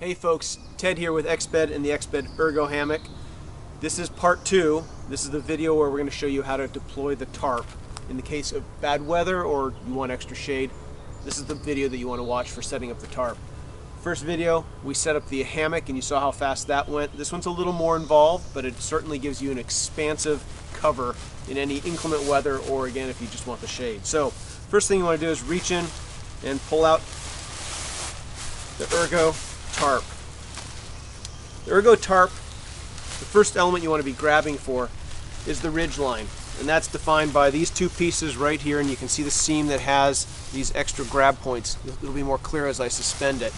Hey folks, Ted here with Exped and the Exped Ergo Hammock. This is part 2. This is the video where we're going to show you how to deploy the tarp. In the case of bad weather or you want extra shade, this is the video that you want to watch for setting up the tarp. First video, we set up the hammock and you saw how fast that went. This one's a little more involved, but it certainly gives you an expansive cover in any inclement weather or again if you just want the shade. So first thing you want to do is reach in and pull out the Ergo tarp. The Ergo tarp, the first element you want to be grabbing for is the ridge line, and that's defined by these two pieces right here, and you can see the seam that has these extra grab points. It'll be more clear as I suspend it.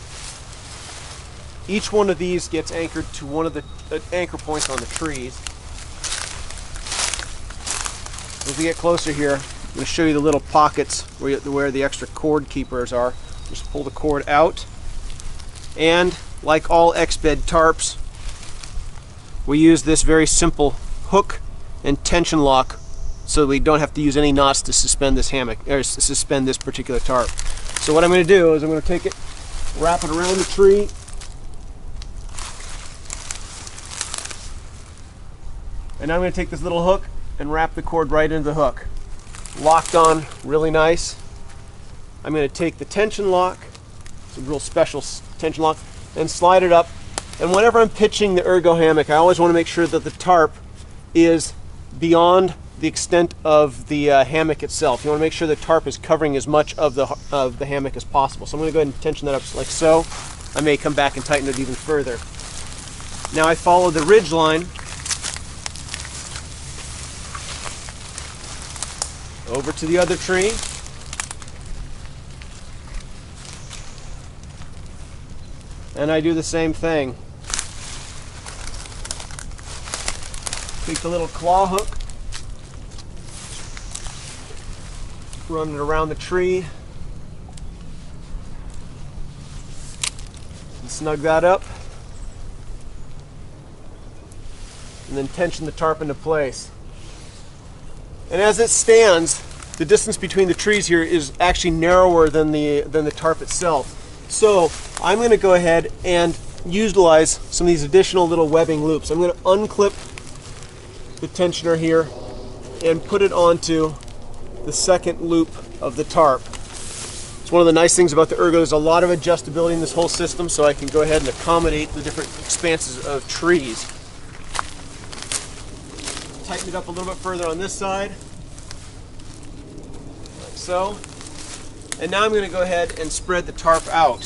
Each one of these gets anchored to one of the anchor points on the trees. As we get closer here, I'm going to show you the little pockets where the extra cord keepers are. Just pull the cord out. And like all Exped tarps, we use this very simple hook and tension lock so we don't have to use any knots to suspend this hammock, or suspend this particular tarp. So what I'm going to do is I'm going to take it, wrap it around the tree, and now I'm going to take this little hook and wrap the cord right into the hook. Locked on really nice. I'm going to take the tension lock, it's a real special tension lock, and slide it up. And whenever I'm pitching the Ergo hammock, I always want to make sure that the tarp is beyond the extent of the hammock itself. You want to make sure the tarp is covering as much of the hammock as possible. So I'm going to go ahead and tension that up like so. I may come back and tighten it even further. Now I follow the ridge line over to the other tree. And I do the same thing. Take the little claw hook, run it around the tree, and snug that up, and then tension the tarp into place. And as it stands, the distance between the trees here is actually narrower than the tarp itself. So I'm going to go ahead and utilize some of these additional little webbing loops. I'm going to unclip the tensioner here and put it onto the second loop of the tarp. It's one of the nice things about the Ergo. There's a lot of adjustability in this whole system, so I can go ahead and accommodate the different expanses of trees. Tighten it up a little bit further on this side, like so. And now I'm going to go ahead and spread the tarp out.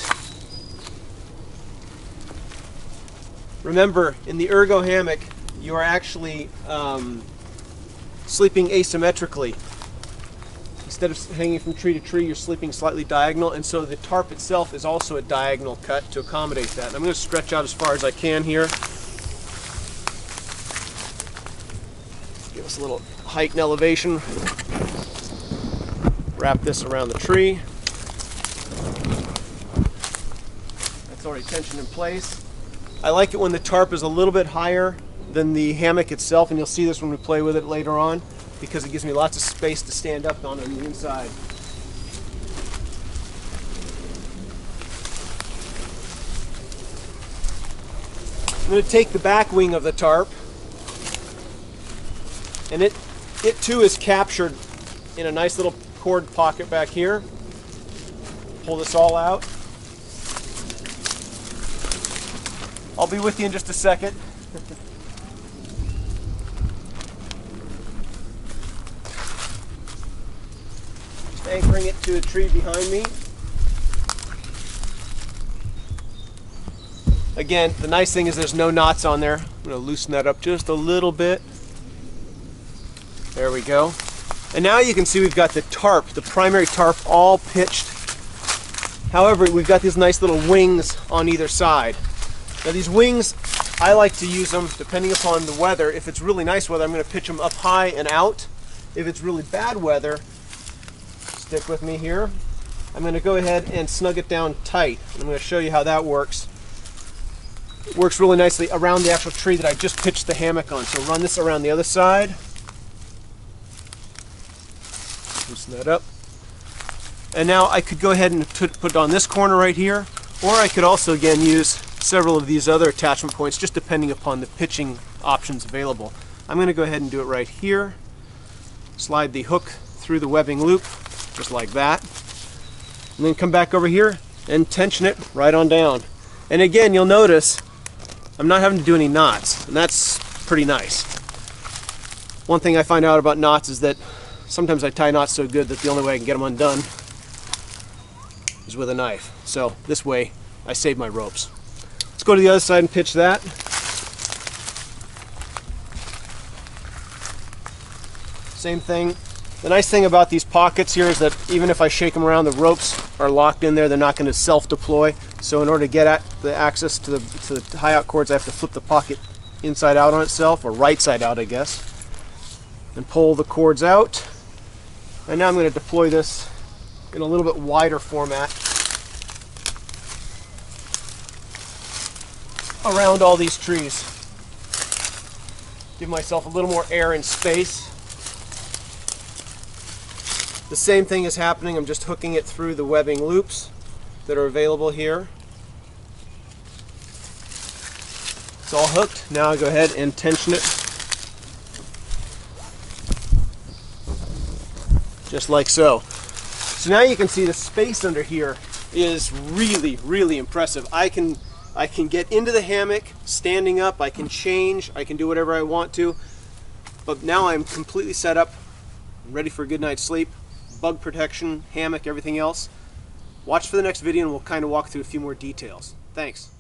Remember, in the Ergo hammock, you are actually sleeping asymmetrically. Instead of hanging from tree to tree, you're sleeping slightly diagonal, and so the tarp itself is also a diagonal cut to accommodate that. And I'm going to stretch out as far as I can here. Give us a little height and elevation. Wrap this around the tree. That's already tensioned in place. I like it when the tarp is a little bit higher than the hammock itself, and you'll see this when we play with it later on, because it gives me lots of space to stand up on the inside. I'm going to take the back wing of the tarp, and it too is captured in a nice little cord pocket back here. Pull this all out. I'll be with you in just a second. Just anchoring it to a tree behind me. Again, the nice thing is there's no knots on there. I'm going to loosen that up just a little bit. There we go. And now you can see we've got the tarp, the primary tarp, all pitched. However, we've got these nice little wings on either side. Now these wings, I like to use them depending upon the weather. If it's really nice weather, I'm going to pitch them up high and out. If it's really bad weather, stick with me here, I'm going to go ahead and snug it down tight. I'm going to show you how that works. It works really nicely around the actual tree that I just pitched the hammock on. So run this around the other side. Loosen that up. And now I could go ahead and put it on this corner right here, or I could also again use several of these other attachment points, just depending upon the pitching options available. I'm going to go ahead and do it right here. Slide the hook through the webbing loop, just like that. And then come back over here and tension it right on down. And again, you'll notice I'm not having to do any knots, and that's pretty nice. One thing I find out about knots is that sometimes I tie knots so good that the only way I can get them undone is with a knife. So this way I save my ropes. Let's go to the other side and pitch that. Same thing. The nice thing about these pockets here is that even if I shake them around, the ropes are locked in there. They're not going to self-deploy. So in order to get at the access to the high-out cords, I have to flip the pocket inside out on itself, or right side out, I guess, and pull the cords out. And now I'm going to deploy this in a little bit wider format around all these trees. Give myself a little more air and space. The same thing is happening. I'm just hooking it through the webbing loops that are available here. It's all hooked. Now I go ahead and tension it just like so. So now you can see the space under here is really, really impressive. I can get into the hammock standing up, I can change, I can do whatever I want to, but now I'm completely set up, ready for a good night's sleep. Bug protection, hammock, everything else. Watch for the next video and we'll kind of walk through a few more details. Thanks.